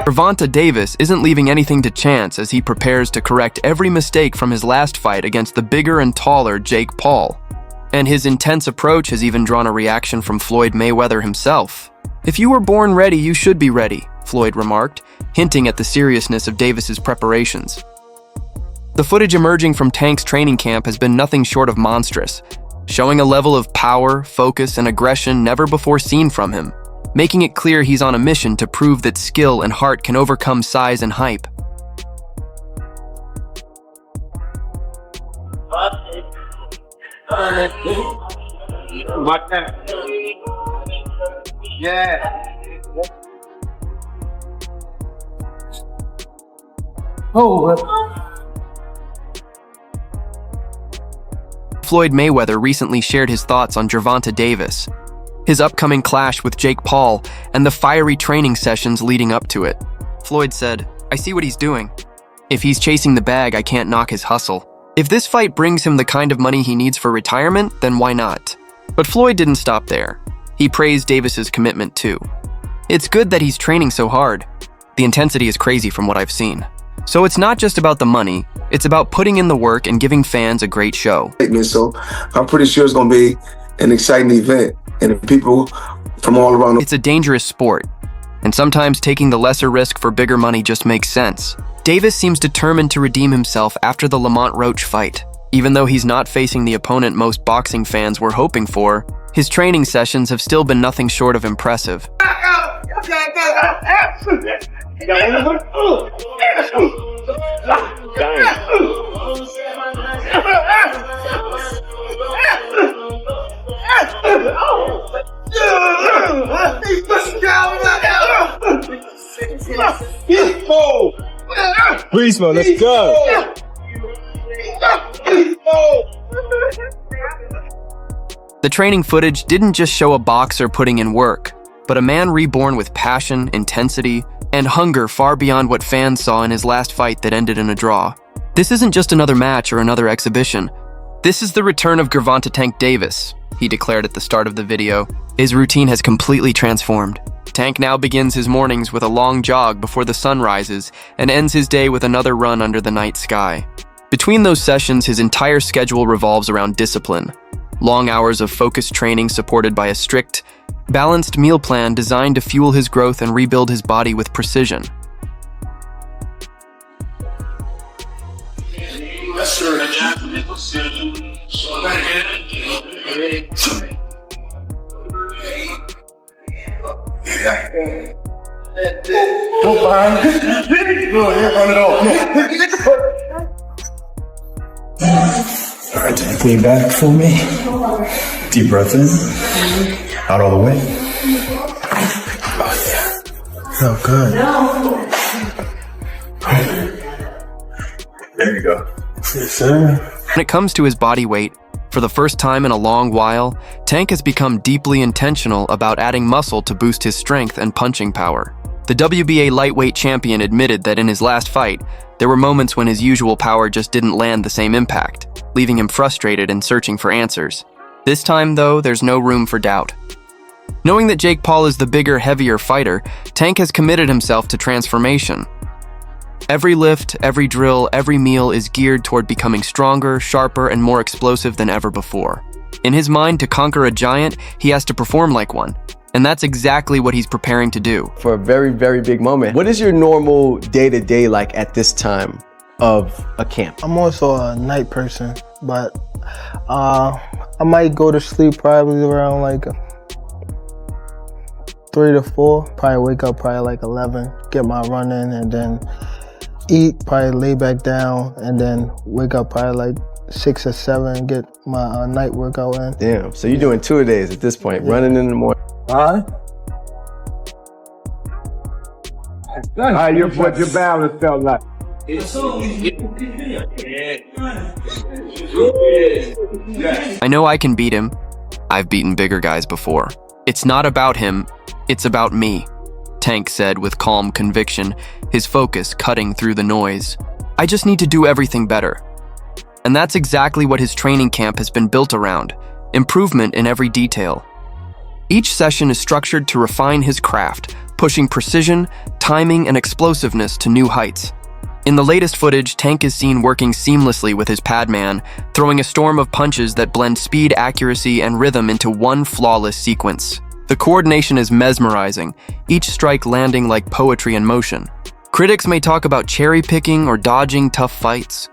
Gervonta Davis isn't leaving anything to chance as he prepares to correct every mistake from his last fight against the bigger and taller Jake Paul. And his intense approach has even drawn a reaction from Floyd Mayweather himself. "If you were born ready, you should be ready," Floyd remarked, hinting at the seriousness of Davis's preparations. The footage emerging from Tank's training camp has been nothing short of monstrous, showing a level of power, focus, and aggression never before seen from him, making it clear he's on a mission to prove that skill and heart can overcome size and hype. Floyd Mayweather recently shared his thoughts on Gervonta Davis, his upcoming clash with Jake Paul, and the fiery training sessions leading up to it. Floyd said, "I see what he's doing. If he's chasing the bag, I can't knock his hustle. If this fight brings him the kind of money he needs for retirement, then why not?" But Floyd didn't stop there. He praised Davis's commitment too. "It's good that he's training so hard. The intensity is crazy from what I've seen. So it's not just about the money, it's about putting in the work and giving fans a great show." So I'm pretty sure it's going to be an exciting event, and people from all around It's a dangerous sport, and sometimes taking the lesser risk for bigger money just makes sense. Davis seems determined to redeem himself after the Lamont Roach fight. Even though he's not facing the opponent most boxing fans were hoping for, his training sessions have still been nothing short of impressive. Beast mode, let's go. The training footage didn't just show a boxer putting in work, but a man reborn with passion, intensity, and hunger far beyond what fans saw in his last fight that ended in a draw. This isn't just another match or another exhibition. This is the return of Gervonta "Tank" Davis, he declared at the start of the video. His routine has completely transformed. Tank now begins his mornings with a long jog before the sun rises and ends his day with another run under the night sky. Between those sessions, his entire schedule revolves around discipline. Long hours of focused training supported by a strict, balanced meal plan designed to fuel his growth and rebuild his body with precision. All right, Tank, lean back for me. Deep breath in. Out all the way. Oh, yeah. Felt good. There you go. Yes, sir. When it comes to his body weight, for the first time in a long while, Tank has become deeply intentional about adding muscle to boost his strength and punching power. The WBA lightweight champion admitted that in his last fight, there were moments when his usual power just didn't land the same impact, leaving him frustrated and searching for answers. This time, though, there's no room for doubt. Knowing that Jake Paul is the bigger, heavier fighter, Tank has committed himself to transformation. Every lift, every drill, every meal is geared toward becoming stronger, sharper, and more explosive than ever before. In his mind, to conquer a giant, he has to perform like one. And that's exactly what he's preparing to do. For a very, very big moment. What is your normal day-to-day like at this time of a camp? I'm also a night person, but I might go to sleep probably around like 3 to 4. Probably wake up probably like 11, get my run in, and then eat, probably lay back down, and then wake up probably like 6 or 7 and get my night workout in. Damn, so you're doing 2-a-days at this point, running in the morning. All right, your balance felt like. I know I can beat him. I've beaten bigger guys before. It's not about him, it's about me, Tank said with calm conviction, his focus cutting through the noise. I just need to do everything better. And that's exactly what his training camp has been built around, improvement in every detail. Each session is structured to refine his craft, pushing precision, timing, and explosiveness to new heights. In the latest footage, Tank is seen working seamlessly with his pad man, throwing a storm of punches that blend speed, accuracy, and rhythm into one flawless sequence. The coordination is mesmerizing, each strike landing like poetry in motion. Critics may talk about cherry-picking or dodging tough fights,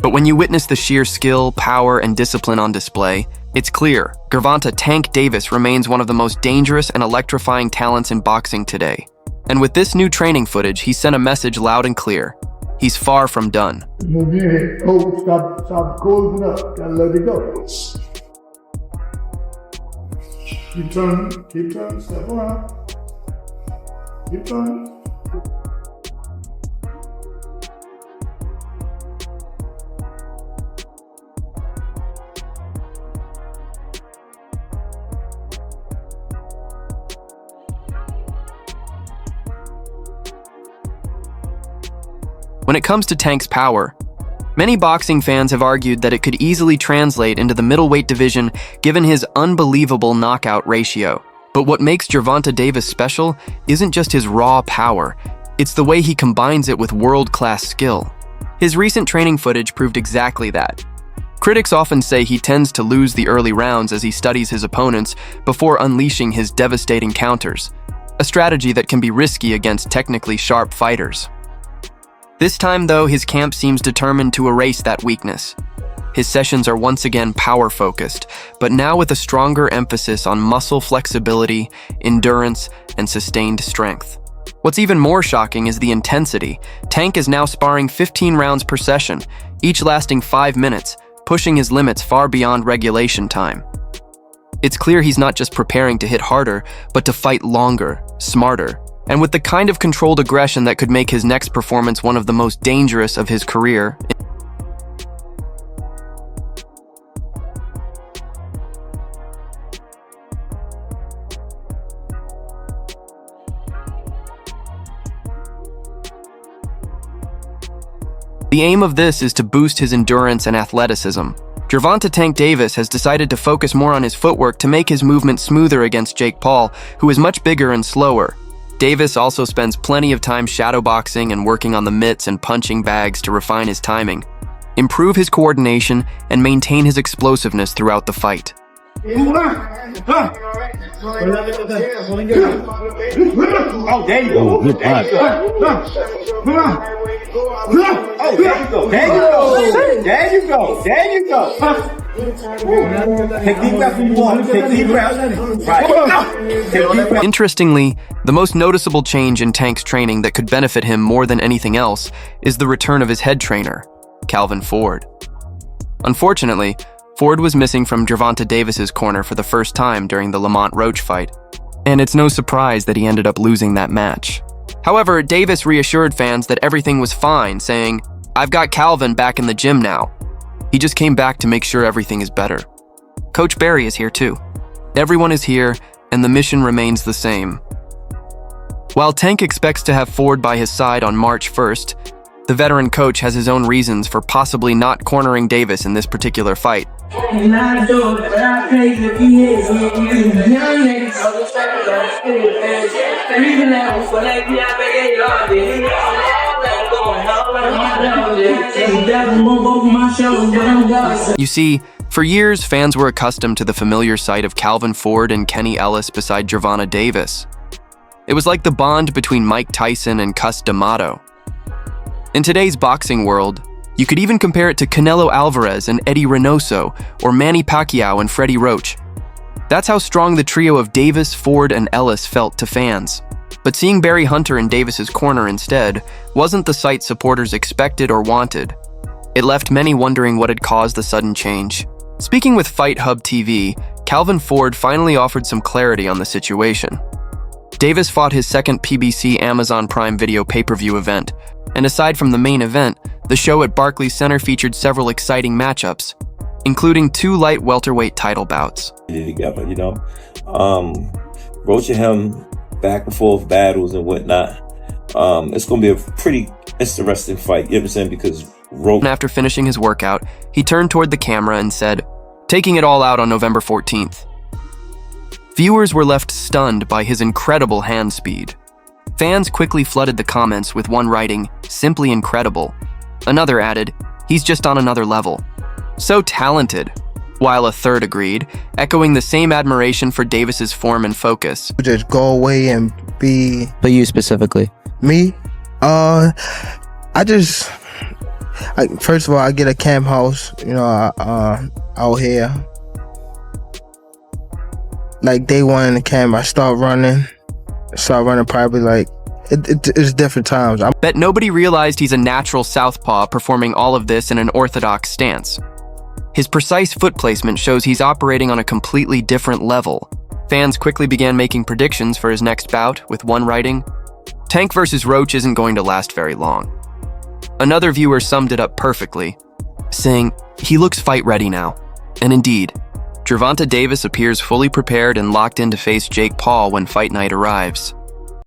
but when you witness the sheer skill, power, and discipline on display, it's clear Gervonta "Tank" Davis remains one of the most dangerous and electrifying talents in boxing today. And with this new training footage, he sent a message loud and clear. He's far from done. Move your head. Oh, stop closing up. Gotta let it go. Keep turning, step around. Keep turning. When it comes to Tank's power, many boxing fans have argued that it could easily translate into the middleweight division given his unbelievable knockout ratio. But what makes Gervonta Davis special isn't just his raw power, it's the way he combines it with world-class skill. His recent training footage proved exactly that. Critics often say he tends to lose the early rounds as he studies his opponents before unleashing his devastating counters, a strategy that can be risky against technically sharp fighters. This time, though, his camp seems determined to erase that weakness. His sessions are once again power-focused, but now with a stronger emphasis on muscle flexibility, endurance, and sustained strength. What's even more shocking is the intensity. Tank is now sparring 15 rounds per session, each lasting 5 minutes, pushing his limits far beyond regulation time. It's clear he's not just preparing to hit harder, but to fight longer, smarter, and with the kind of controlled aggression that could make his next performance one of the most dangerous of his career. The aim of this is to boost his endurance and athleticism. Gervonta "Tank" Davis has decided to focus more on his footwork to make his movement smoother against Jake Paul, who is much bigger and slower. Davis also spends plenty of time shadowboxing and working on the mitts and punching bags to refine his timing, improve his coordination, and maintain his explosiveness throughout the fight. Oh, there you go. Good punch. Oh, there you go. There you go. There you go. There you go. Take deep breaths when you walk. Take deep breaths. Right. Take deep breaths. Interestingly, the most noticeable change in Tank's training that could benefit him more than anything else is the return of his head trainer, Calvin Ford. Unfortunately, Ford was missing from Gervonta Davis's corner for the first time during the Lamont Roach fight, and it's no surprise that he ended up losing that match. However, Davis reassured fans that everything was fine, saying, "I've got Calvin back in the gym now. He just came back to make sure everything is better." Coach Barry is here too. Everyone is here, and the mission remains the same. While Tank expects to have Ford by his side on March 1st, the veteran coach has his own reasons for possibly not cornering Davis in this particular fight. You see, for years, fans were accustomed to the familiar sight of Calvin Ford and Kenny Ellis beside Gervonta Davis. It was like the bond between Mike Tyson and Cus D'Amato. In today's boxing world, you could even compare it to Canelo Alvarez and Eddie Reynoso, or Manny Pacquiao and Freddie Roach. That's how strong the trio of Davis, Ford, and Ellis felt to fans. But seeing Barry Hunter in Davis's corner instead wasn't the sight supporters expected or wanted. It left many wondering what had caused the sudden change. Speaking with Fight Hub TV, Calvin Ford finally offered some clarity on the situation. Davis fought his second PBC Amazon Prime Video pay-per-view event, and aside from the main event, the show at Barclays Center featured several exciting matchups, including 2 light welterweight title bouts. Together, Roach and him back and forth battles and whatnot. It's going to be a pretty interesting fight, you know what I'm saying? Because After finishing his workout, he turned toward the camera and said, "Taking it all out on November 14th. Viewers were left stunned by his incredible hand speed. Fans quickly flooded the comments with one writing, "Simply incredible." Another added, "He's just on another level. So talented." While a third agreed, echoing the same admiration for Davis's form and focus. Just go away and be But you specifically. me. First of all, I get a camp house, out here. Like day one in the camp, I start running probably like, it's different times. Bet nobody realized he's a natural southpaw performing all of this in an orthodox stance. His precise foot placement shows he's operating on a completely different level. Fans quickly began making predictions for his next bout, with one writing, "Tank versus Roach isn't going to last very long." Another viewer summed it up perfectly, saying, "He looks fight ready now." And indeed, Gervonta Davis appears fully prepared and locked in to face Jake Paul when fight night arrives.